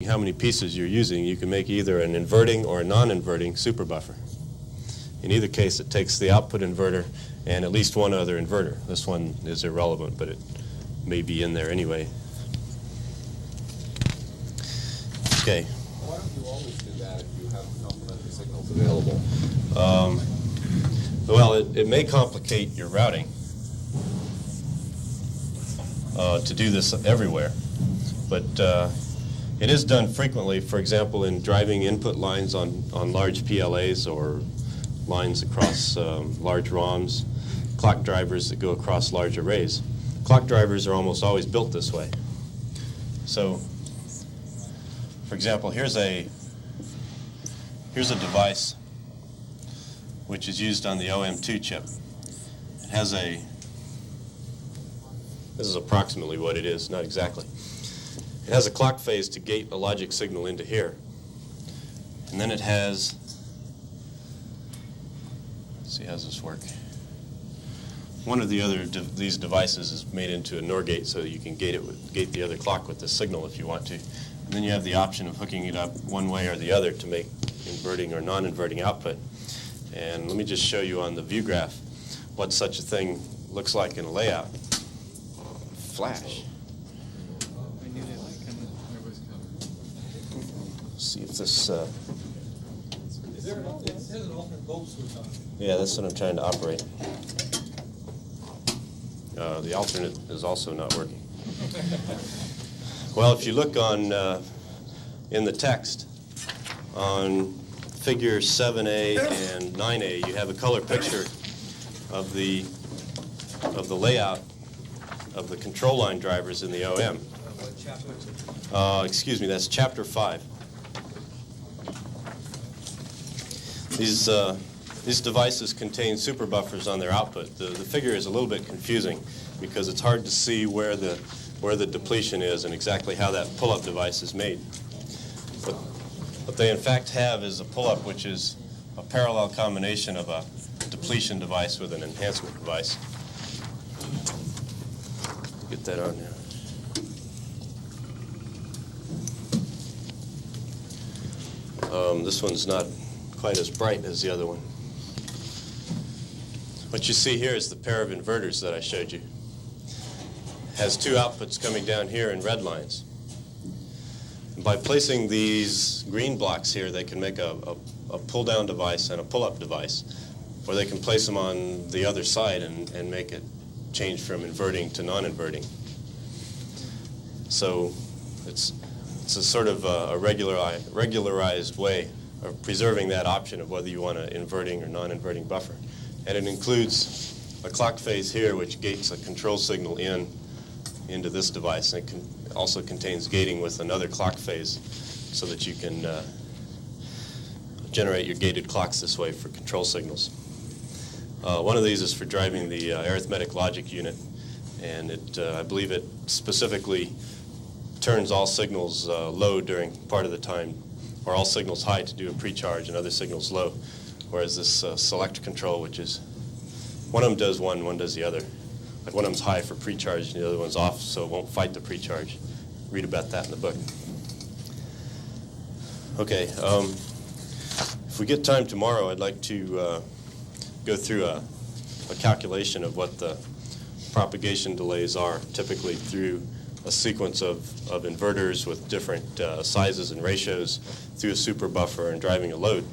how many pieces you're using, you can make either an inverting or a non-inverting superbuffer. In either case, it takes the output inverter and at least one other inverter. This one is irrelevant, but it may be in there anyway. Okay. Why don't you always do that if you have complementary signals available? Well, it may complicate your routing to do this everywhere, but it is done frequently, for example, in driving input lines on large PLAs or lines across large ROMs, clock drivers that go across large arrays. Clock drivers are almost always built this way. So, for example, here's a device which is used on the OM2 chip. It has this is approximately what it is, not exactly. It has a clock phase to gate a logic signal into here. And then it has, let's see, how does this work? One of the other these devices is made into a NOR gate so that you can gate the other clock with the signal if you want to. And then you have the option of hooking it up one way or the other to make inverting or non-inverting output. And let me just show you on the view graph what such a thing looks like in a layout. Flash. See if this. Is there an alternate bulb switch on? Yeah, that's what I'm trying to operate. The alternate is also not working. Well, if you look on in the text on figure 7A and 9A, you have a color picture of the layout of the control line drivers in the OM. Excuse me, that's chapter 5. These devices contain superbuffers on their output. The figure is a little bit confusing because it's hard to see where the depletion is and exactly how that pull-up device is made. But what they in fact have is a pull-up which is a parallel combination of a depletion device with an enhancement device. Get that on now. This one's not quite as bright as the other one. What you see here is the pair of inverters that I showed you. It has two outputs coming down here in red lines. And by placing these green blocks here, they can make a pull-down device and a pull-up device, or they can place them on the other side and make it change from inverting to non-inverting. So it's a sort of a regularized way of preserving that option of whether you want an inverting or non-inverting buffer. And it includes a clock phase here which gates a control signal into this device. And it also contains gating with another clock phase so that you can generate your gated clocks this way for control signals. One of these is for driving the arithmetic logic unit, and I believe it specifically turns all signals low during part of the time, or all signals high to do a pre-charge and other signals low, whereas this select control, which is, one of them does one does the other. Like one of them's high for pre-charge and the other one's off, so it won't fight the pre-charge. Read about that in the book. Okay, if we get time tomorrow, I'd like to go through a calculation of what the propagation delays are, typically through a sequence of inverters with different sizes and ratios through a super buffer and driving a load,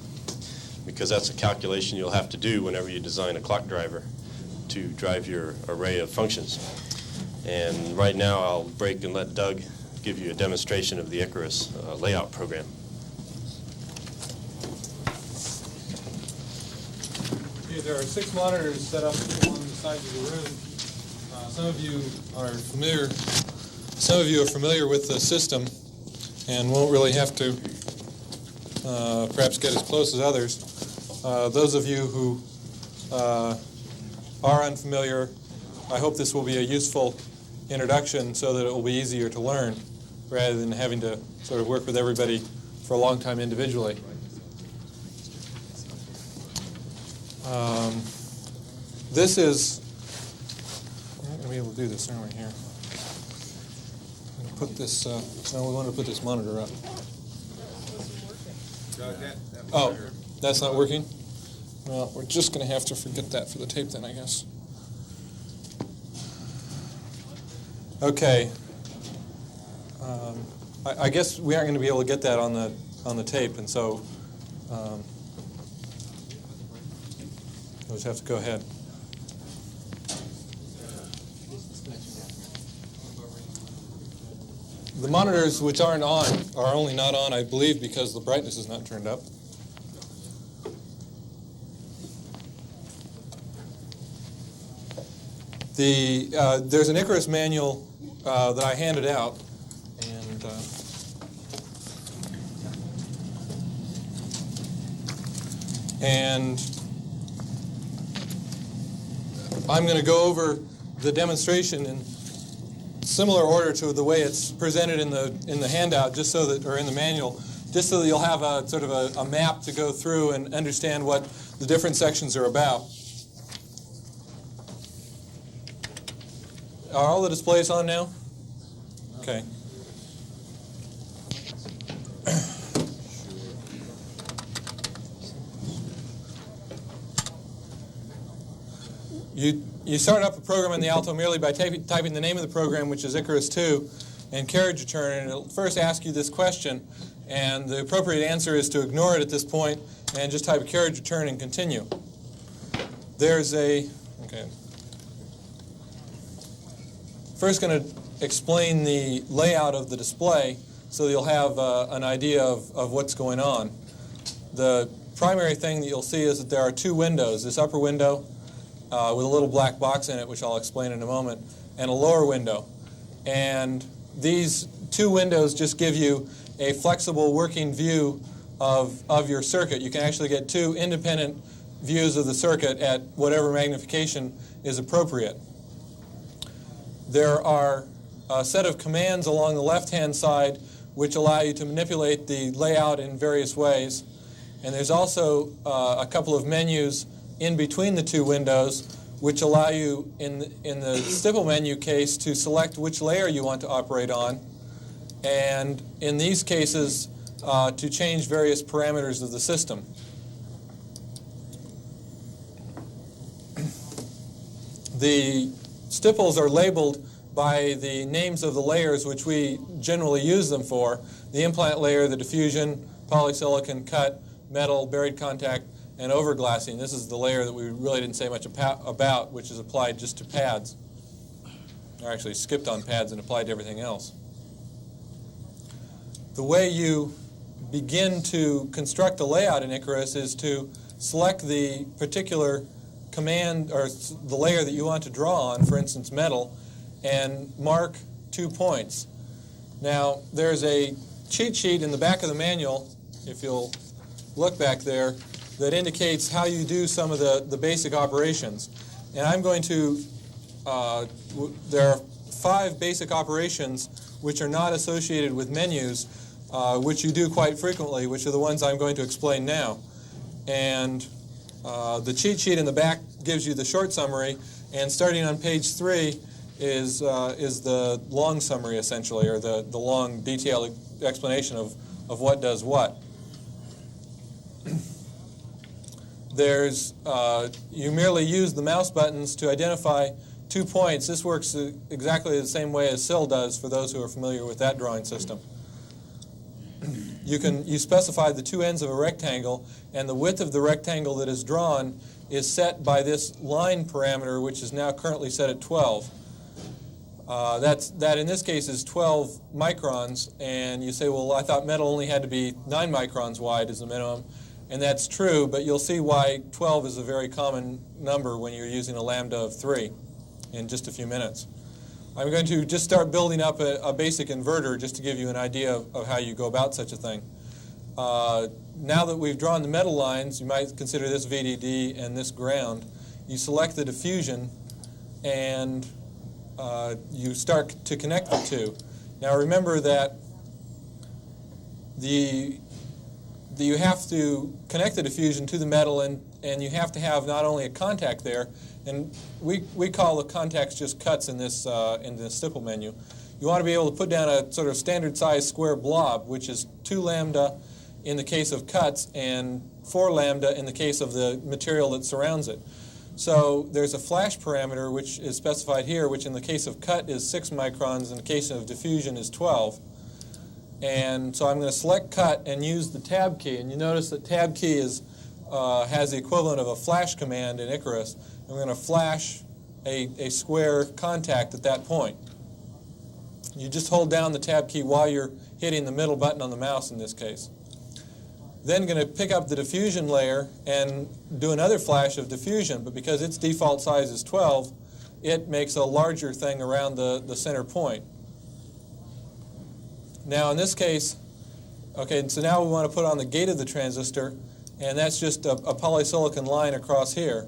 because that's a calculation you'll have to do whenever you design a clock driver to drive your array of functions. And right now I'll break and let Doug give you a demonstration of the Icarus layout program. Okay, there are 6 monitors set up along the sides of the room. Some of you are familiar with the system and won't really have to perhaps get as close as others. Those of you who are unfamiliar, I hope this will be a useful introduction so that it will be easier to learn rather than having to sort of work with everybody for a long time individually. This is, we're not going to be able to do this, aren't we, here? put this, no, we wanted to put this monitor up. That Oh, monitor. that's not working? Well, we're just going to have to forget that for the tape then, I guess. Okay. I guess we aren't going to be able to get that on the tape, and so we'll just have to go ahead. The monitors which aren't on are only not on, I believe, because the brightness is not turned up. There's an Icarus manual that I handed out, and I'm going to go over the demonstration in similar order to the way it's presented in the handout, just so that, or in the manual, just so that you'll have a sort of a map to go through and understand what the different sections are about. Are all the displays on now? Okay. You start up a program in the Alto merely by typing the name of the program, which is Icarus 2, and carriage return, and it'll first ask you this question, and the appropriate answer is to ignore it at this point and just type a carriage return and continue. There's a, okay. First going to explain the layout of the display so that you'll have an idea of what's going on. The primary thing that you'll see is that there are two windows, this upper window with a little black box in it, which I'll explain in a moment, and a lower window. And these two windows just give you a flexible working view of your circuit. You can actually get two independent views of the circuit at whatever magnification is appropriate. There are a set of commands along the left-hand side which allow you to manipulate the layout in various ways. And there's also a couple of menus in between the two windows which allow you, in the stipple menu case, to select which layer you want to operate on, and in these cases to change various parameters of the system. The stipples are labeled by the names of the layers which we generally use them for: the implant layer, the diffusion, polysilicon, cut, metal, buried contact, and overglassing. This is the layer that we really didn't say much about, which is applied just to pads. Or actually skipped on pads and applied to everything else. The way you begin to construct a layout in Icarus is to select the particular command or the layer that you want to draw on, for instance metal, and mark 2 points. Now there's a cheat sheet in the back of the manual, if you'll look back there, that indicates how you do some of the basic operations. And I'm going to, there are 5 basic operations which are not associated with menus, which you do quite frequently, which are the ones I'm going to explain now. And the cheat sheet in the back gives you the short summary, and starting on page 3 is the long summary, essentially, or the long detailed explanation of what does what. There's, you merely use the mouse buttons to identify 2 points. This works exactly the same way as SIL does for those who are familiar with that drawing system. You specify the 2 ends of a rectangle, and the width of the rectangle that is drawn is set by this line parameter, which is now currently set at 12. That in this case is 12 microns, and you say, well, I thought metal only had to be 9 microns wide as the minimum. And that's true, but you'll see why 12 is a very common number when you're using a lambda of 3 in just a few minutes. I'm going to just start building up a basic inverter just to give you an idea of how you go about such a thing. Now that we've drawn the metal lines, you might consider this VDD and this ground. You select the diffusion, and you start to connect the two. Now remember that you have to connect the diffusion to the metal, and you have to have not only a contact there, and we call the contacts just cuts in this stipple menu. You you want to be able to put down a sort of standard size square blob, which is 2 lambda in the case of cuts and 4 lambda in the case of the material that surrounds it. So there's a flash parameter which is specified here, which in the case of cut is 6 microns, in the case of diffusion is 12. And so I'm going to select cut and use the tab key. And you notice that tab key is, has the equivalent of a flash command in Icarus. And we're going to flash a square contact at that point. You just hold down the tab key while you're hitting the middle button on the mouse in this case. Then going to pick up the diffusion layer and do another flash of diffusion, but because its default size is 12, it makes a larger thing around the center point. Now in this case, okay, so now we want to put on the gate of the transistor, and that's just a polysilicon line across here.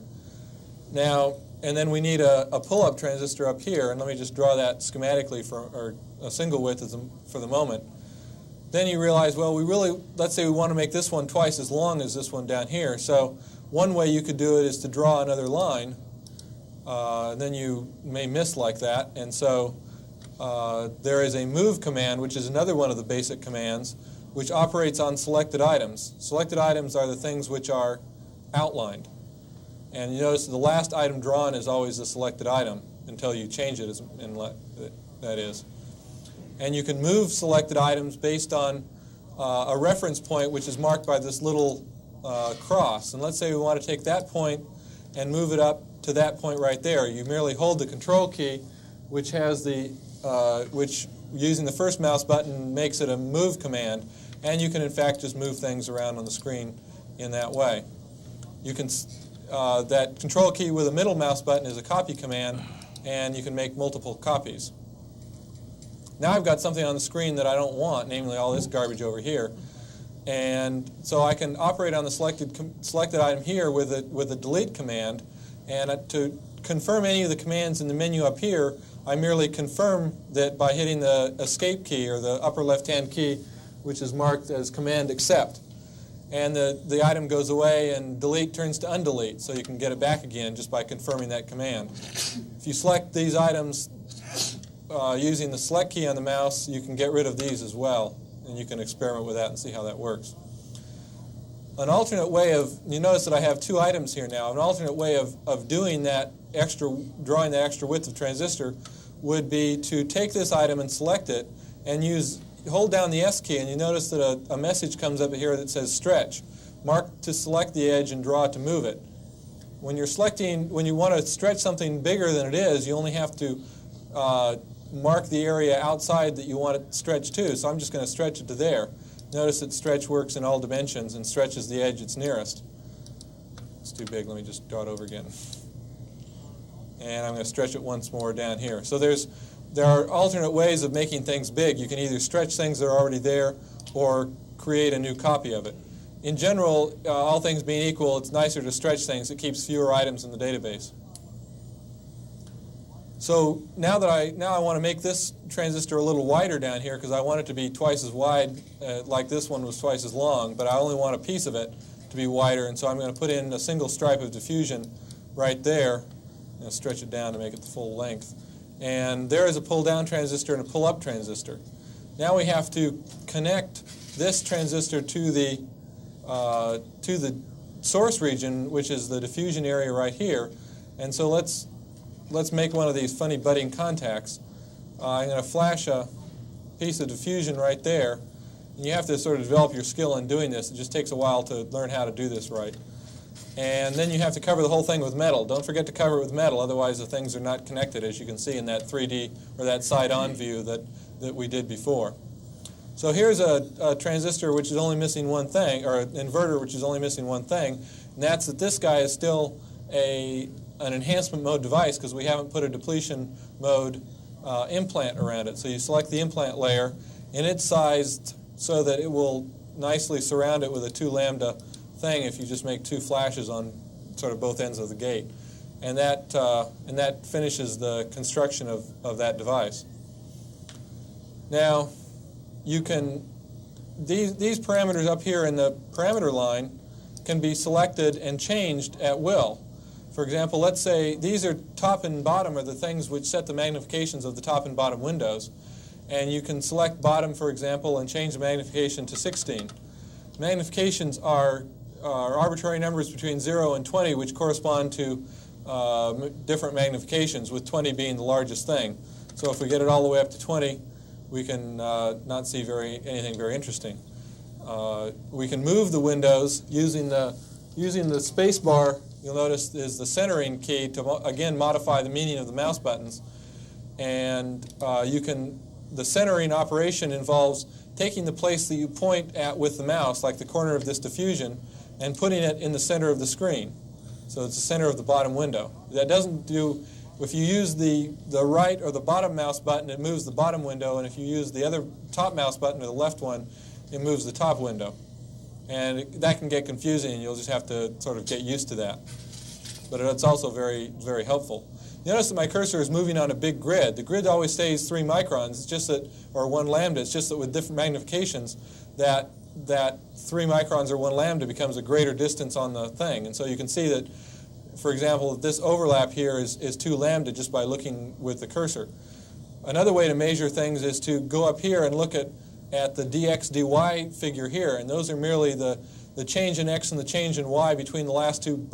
Now, and then we need a pull-up transistor up here, and let me just draw that schematically or a single width for the moment. Then you realize, well, let's say we want to make this one twice as long as this one down here. So one way you could do it is to draw another line. Then you may miss like that. And so there is a move command, which is another one of the basic commands, which operates on selected items. Selected items are the things which are outlined. And you notice the last item drawn is always the selected item until you change it, that is. And you can move selected items based on a reference point, which is marked by this little cross. And let's say we want to take that point and move it up to that point right there. You merely hold the control key, which has which using the first mouse button makes it a move command. And you can, in fact, just move things around on the screen in that way. You can that control key with a middle mouse button is a copy command, and you can make multiple copies. Now I've got something on the screen that I don't want, namely all this garbage over here. And so I can operate on the selected item here with a delete command. And to confirm any of the commands in the menu up here, I merely confirm that by hitting the escape key or the upper left-hand key, which is marked as command accept. And the item goes away and delete turns to undelete, so you can get it back again just by confirming that command. If you select these items using the select key on the mouse, you can get rid of these as well, and you can experiment with that and see how that works. An alternate way you notice that I have 2 items here now. An alternate way of doing that drawing that extra width of transistor would be to take this item and select it and hold down the S key, and you notice that a message comes up here that says stretch. Mark to select the edge and draw to move it. When you want to stretch something bigger than it is, you only have to mark the area outside that you want it stretched to. So I'm just going to stretch it to there. Notice that stretch works in all dimensions and stretches the edge it's nearest. It's too big. Let me just draw it over again. And I'm going to stretch it once more down here. So there are alternate ways of making things big. You can either stretch things that are already there or create a new copy of it. In general, all things being equal, it's nicer to stretch things. It keeps fewer items in the database. So now I want to make this transistor a little wider down here because I want it to be twice as wide like this one was twice as long, but I only want a piece of it to be wider, and so I'm going to put in a single stripe of diffusion right there. I'm going to stretch it down to make it the full length. And there is a pull-down transistor and a pull-up transistor. Now we have to connect this transistor to the source region, which is the diffusion area right here. And so let's make one of these funny budding contacts. I'm going to flash a piece of diffusion right there. And you have to sort of develop your skill in doing this. It just takes a while to learn how to do this right. And then you have to cover the whole thing with metal. Don't forget to cover it with metal, otherwise the things are not connected, as you can see in that 3D or that side-on view that we did before. So here's a transistor which is only missing one thing, or an inverter which is only missing one thing, and that's that this guy is still an enhancement mode device because we haven't put a depletion mode implant around it. So you select the implant layer, and it's sized so that it will nicely surround it with a 2 lambda thing if you just make 2 flashes on sort of both ends of the gate. And that finishes the construction of that device. Now, you can, these parameters up here in the parameter line can be selected and changed at will. For example, let's say these are top and bottom are the things which set the magnifications of the top and bottom windows. and you can select bottom, for example, and change the magnification to 16. Magnifications are arbitrary numbers between 0 and 20, which correspond to different magnifications, with 20 being the largest thing. So if we get it all the way up to 20, we can not see anything very interesting. We can move the windows using the space bar. You'll notice is the centering key to again modify the meaning of the mouse buttons. And the centering operation involves taking the place that you point at with the mouse, like the corner of this diffusion, and putting it in the center of the screen. So it's the center of the bottom window. That doesn't do, if you use the right or the bottom mouse button, it moves the bottom window, and if you use the other top mouse button or the left one, it moves the top window. And that can get confusing, and you'll just have to sort of get used to that. But it's also very, very helpful. Notice that my cursor is moving on a big grid. The grid always stays 3 microns. It's just that, or 1 lambda. It's just that with different magnifications, that 3 microns or 1 lambda becomes a greater distance on the thing. And so you can see that, for example, this overlap here is 2 lambda just by looking with the cursor. Another way to measure things is to go up here and look at the dx dy figure here, and those are merely the change in x and the change in y between the last 2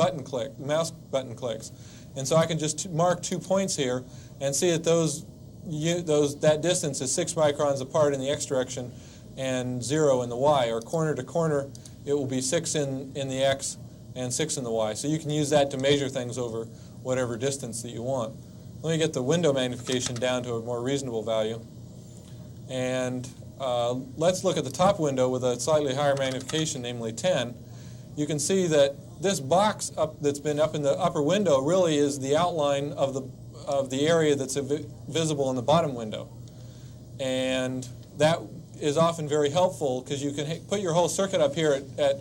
mouse button clicks. And so I can just mark 2 points here and see that that distance is 6 microns apart in the x direction and 0 in the y, or corner to corner it will be 6 in the x and 6 in the y. So you can use that to measure things over whatever distance that you want. Let me get the window magnification down to a more reasonable value. And let's look at the top window with a slightly higher magnification, namely 10. You can see that this box that's been up in the upper window really is the outline of the area that's visible in the bottom window. And that is often very helpful because you can put your whole circuit up here at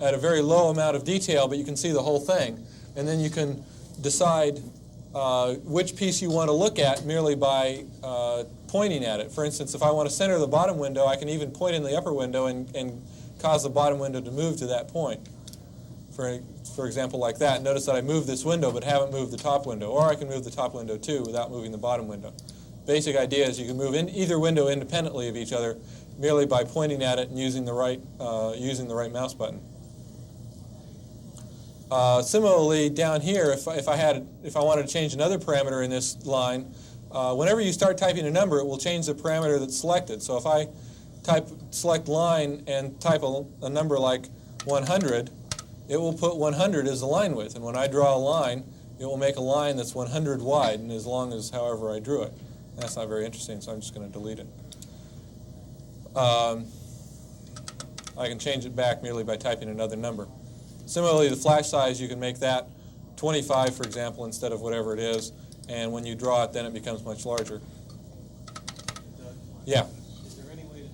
a very low amount of detail, but you can see the whole thing. And then you can decide which piece you want to look at merely by pointing at it. For instance, if I want to center the bottom window, I can even point in the upper window and cause the bottom window to move to that point. For example, like that. Notice that I moved this window but haven't moved the top window. Or I can move the top window too without moving the bottom window. Basic idea is you can move in either window independently of each other merely by pointing at it and using the right mouse button. Similarly, down here, if I wanted to change another parameter in this line, whenever you start typing a number, it will change the parameter that's selected. So if I select line and type a number like 100, it will put 100 as the line width. And when I draw a line, it will make a line that's 100 wide and as long as however I drew it. That's not very interesting, so I'm just going to delete it. I can change it back merely by typing another number. Similarly, the flash size, you can make that 25, for example, instead of whatever it is. And when you draw it, then it becomes much larger. Yeah? Is there any way to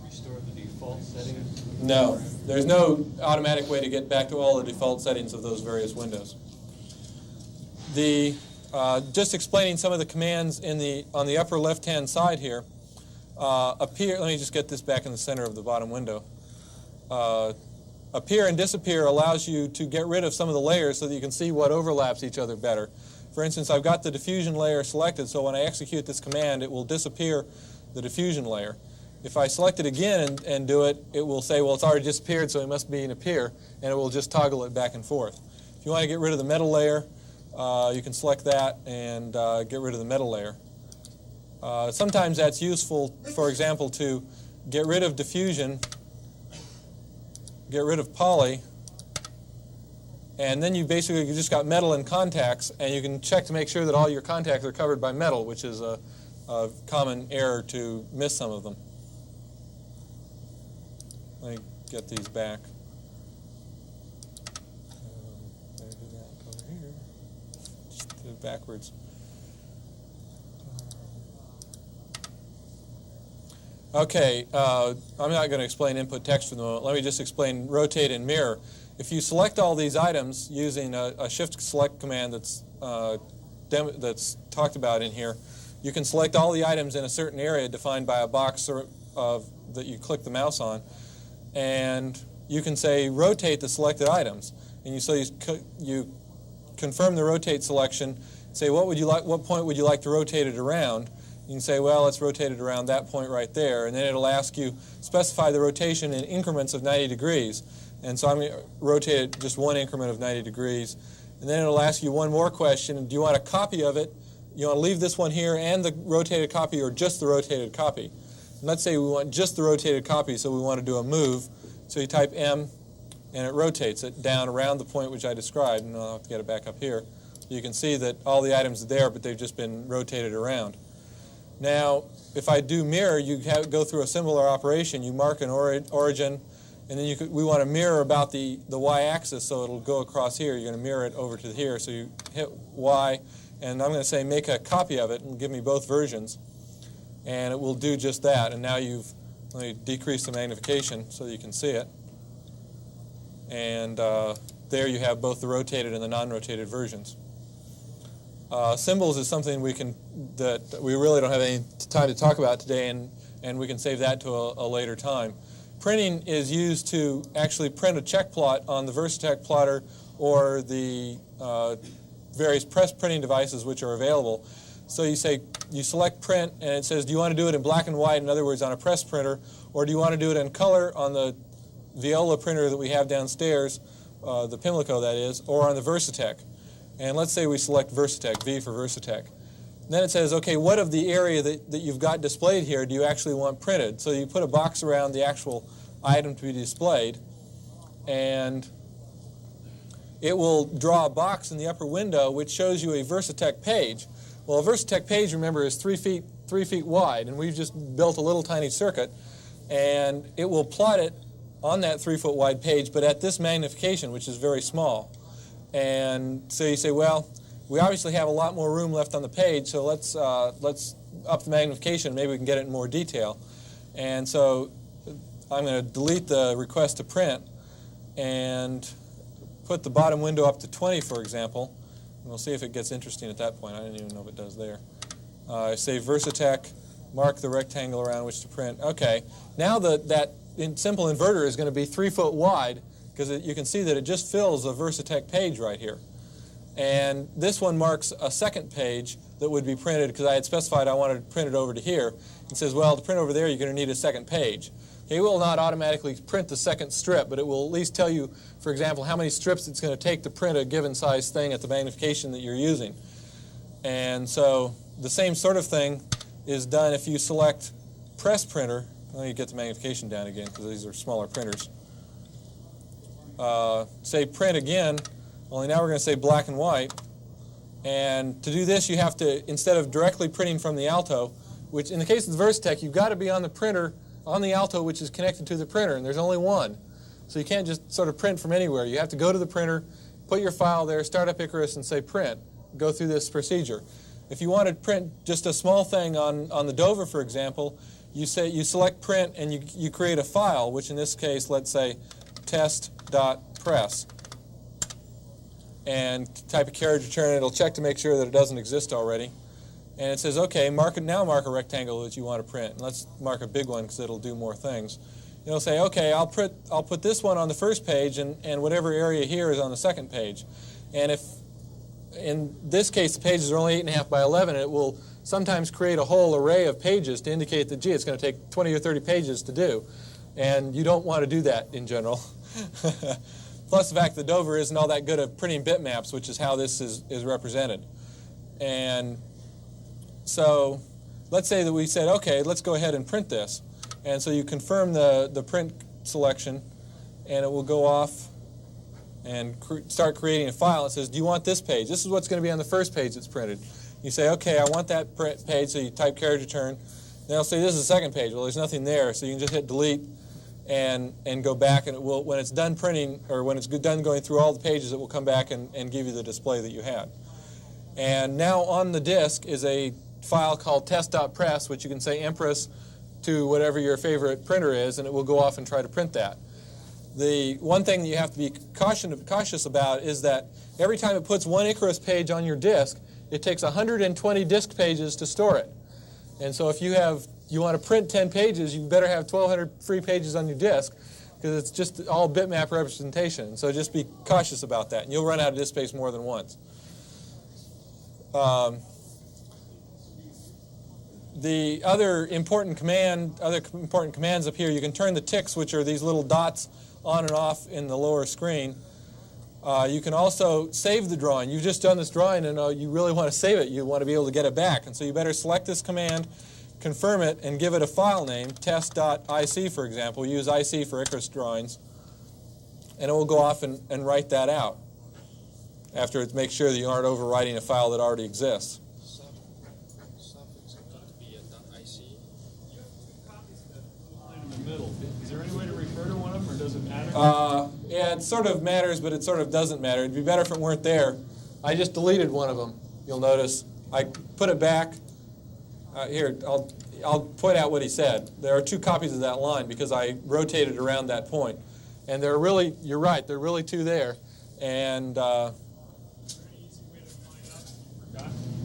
restore the default settings? No. There's no automatic way to get back to all the default settings of those various windows. Just explaining some of the commands on the upper left-hand side here. Appear. Let me just get this back in the center of the bottom window. Appear and disappear allows you to get rid of some of the layers so that you can see what overlaps each other better. For instance, I've got the diffusion layer selected, so when I execute this command, it will disappear the diffusion layer. If I select it again and do it, it will say, well, it's already disappeared, so it must be in appear, and it will just toggle it back and forth. If you want to get rid of the metal layer, you can select that and get rid of the metal layer. Sometimes that's useful, for example, to get rid of diffusion, get rid of poly, and then you just got metal and contacts, and you can check to make sure that all your contacts are covered by metal, which is a common error to miss some of them. Let me get these back. Let me do that over here. Just do it backwards. Okay, I'm not going to explain input text for the moment. Let me just explain rotate and mirror. If you select all these items using a shift select command that's talked about in here, you can select all the items in a certain area defined by a box that you click the mouse on, and you can say rotate the selected items. And you confirm the rotate selection, say what point would you like to rotate it around, You can say, well, let's rotate it around that point right there. And then it'll ask you, specify the rotation in increments of 90 degrees. And so I'm going to rotate it just one increment of 90 degrees. And then it'll ask you one more question. Do you want a copy of it? You want to leave this one here and the rotated copy, or just the rotated copy? And let's say we want just the rotated copy, so we want to do a move. So you type M, and it rotates it down around the point which I described. And I'll have to get it back up here. You can see that all the items are there, but they've just been rotated around. Now, if I do mirror, you go through a similar operation. You mark an origin, and then we want to mirror about the y-axis, so it'll go across here. You're going to mirror it over to here. So you hit Y, and I'm going to say make a copy of it and give me both versions. And it will do just that. And now let me decrease the magnification so that you can see it. And there you have both the rotated and the non-rotated versions. Symbols is something that we really don't have any time to talk about today, and we can save that to a later time. Printing is used to actually print a check plot on the Versatech plotter or the various press printing devices which are available. So you select print, and it says, do you want to do it in black and white, in other words, on a press printer, or do you want to do it in color on the Viola printer that we have downstairs, the Pimlico that is, or on the Versatech? And let's say we select Versatech, V for Versatech. Then it says, okay, what of the area that you've got displayed here do you actually want printed? So you put a box around the actual item to be displayed, and it will draw a box in the upper window which shows you a Versatech page. Well, a Versatech page, remember, is 3 feet wide, and we've just built a little tiny circuit, and it will plot it on that 3-foot wide page, but at this magnification, which is very small. And so you say, well, we obviously have a lot more room left on the page, so let's up the magnification. Maybe we can get it in more detail. And so I'm going to delete the request to print and put the bottom window up to 20, for example. And we'll see if it gets interesting at that point. I don't even know if it does there. I say Versatech, mark the rectangle around which to print. Okay, now that simple inverter is going to be 3 foot wide, because you can see that it just fills a Versatech page right here. And this one marks a second page that would be printed, because I had specified I wanted to print it over to here. It says, well, to print over there, you're going to need a second page. It will not automatically print the second strip, but it will at least tell you, for example, how many strips it's going to take to print a given size thing at the magnification that you're using. And so the same sort of thing is done if you select press printer. Let me get the magnification down again, because these are smaller printers. Say print again, only now we're going to say black and white. And to do this, you have to, instead of directly printing from the Alto, which in the case of the Versatech, you've got to be on the printer, on the Alto, which is connected to the printer, and there's only one. So you can't just sort of print from anywhere. You have to go to the printer, put your file there, start up Icarus, and say print. Go through this procedure. If you want to print just a small thing on the Dover, for example, you select print, and you create a file, which in this case, let's say test.press. And type a carriage return, and it'll check to make sure that it doesn't exist already. And it says, okay, mark a rectangle that you want to print. And let's mark a big one because it'll do more things. It'll say, okay, I'll put this one on the first page, and whatever area here is on the second page. And if, in this case, the pages are only 8.5 by 11, it will sometimes create a whole array of pages to indicate that, gee, it's going to take 20 or 30 pages to do. And you don't want to do that in general. Plus the fact that Dover isn't all that good at printing bitmaps, which is how this is represented. And so let's say that we said, okay, let's go ahead and print this. And so you confirm the print selection, and it will go off and start creating a file. It says, do you want this page? This is what's going to be on the first page that's printed. You say, okay, I want that page, so you type carriage return. Then it'll say, this is the second page. Well, there's nothing there, so you can just hit delete and go back, and it will, when it's done printing, or when it's done going through all the pages, it will come back and give you the display that you had. And now on the disk is a file called test.press, which you can say Empress to whatever your favorite printer is, and it will go off and try to print that. The one thing that you have to be cautious about is that every time it puts one Icarus page on your disk, it takes 120 disk pages to store it. And so if you want to print 10 pages, you better have 1,200 free pages on your disk, because it's just all bitmap representation. So just be cautious about that, and you'll run out of disk space more than once. The other important commands up here, you can turn the ticks, which are these little dots, on and off in the lower screen. You can also save the drawing. You've just done this drawing and you really want to save it. You want to be able to get it back. And so you better select this command, confirm it, and give it a file name, test.ic, for example. Use IC for Icarus drawings. And it will go off and write that out after it makes sure that you aren't overwriting a file that already exists. Suffix is going to be a .ic. You have two copies of the line in the middle. Is there any way to refer to one of them, or does it matter? Yeah, it sort of matters, but it sort of doesn't matter. It'd be better if it weren't there. I just deleted one of them. You'll notice I put it back. Here, I'll point out what he said. There are two copies of that line because I rotated around that point. And there are really, you're right, there are really two there. And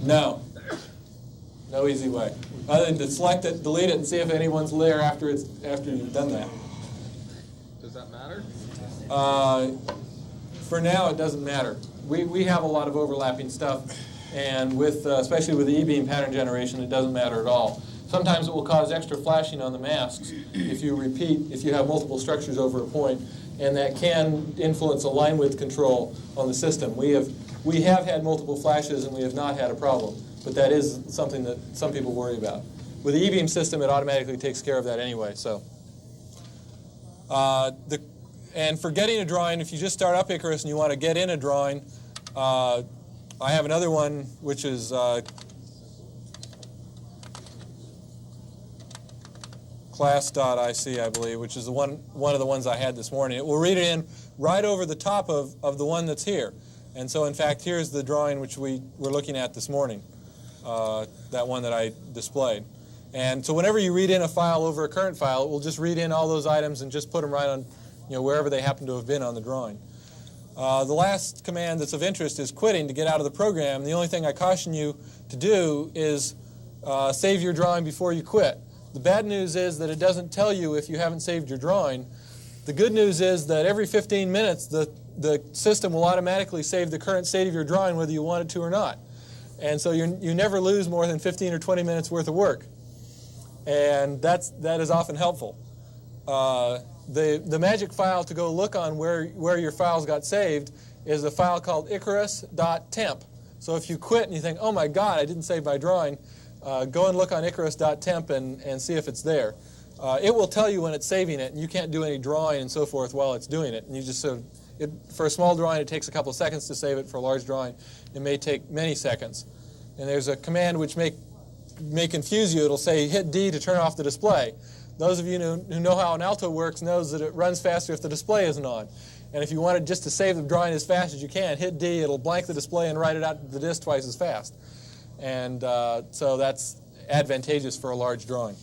no easy way. Other than to select it, delete it, and see if anyone's there after you've done that. Does that matter? For now, it doesn't matter. We have a lot of overlapping stuff, and with especially with the E-beam pattern generation, it doesn't matter at all. Sometimes it will cause extra flashing on the masks if you have multiple structures over a point, and that can influence a line width control on the system. We have had multiple flashes, and we have not had a problem, but that is something that some people worry about. With the E-beam system, it automatically takes care of that anyway. So, and for getting a drawing, if you just start up Icarus and you want to get in a drawing, I have another one which is class.ic, I believe, which is one of the ones I had this morning. It will read it in right over the top of the one that's here. And so, in fact, here's the drawing which we were looking at this morning, that one that I displayed. And so whenever you read in a file over a current file, it will just read in all those items and just put them right on, wherever they happen to have been on the drawing. The last command that's of interest is quitting to get out of the program. The only thing I caution you to do is save your drawing before you quit. The bad news is that it doesn't tell you if you haven't saved your drawing. The good news is that every 15 minutes, the system will automatically save the current state of your drawing whether you want it to or not. And so you never lose more than 15 or 20 minutes worth of work. And that is often helpful. The magic file to go look on where your files got saved is a file called icarus.temp. So if you quit and you think, oh my God, I didn't save my drawing, go and look on icarus.temp and see if it's there. It will tell you when it's saving it, and you can't do any drawing and so forth while it's doing it. And you just for a small drawing, it takes a couple of seconds to save it. For a large drawing, it may take many seconds. And there's a command which may confuse you. It'll say hit D to turn off the display. Those of you who know how an Alto works knows that it runs faster if the display isn't on. And if you wanted just to save the drawing as fast as you can, hit D, it'll blank the display and write it out to the disk twice as fast. And so that's advantageous for a large drawing.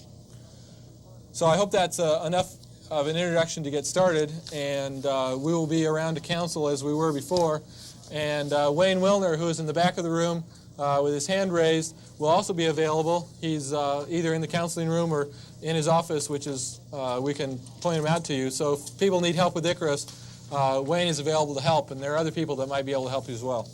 So I hope that's enough of an introduction to get started, and we will be around to counsel as we were before. And Wayne Wilner, who is in the back of the room with his hand raised, will also be available. He's either in the counseling room or in his office, which is, we can point him out to you. So if people need help with Icarus, Wayne is available to help, and there are other people that might be able to help you as well.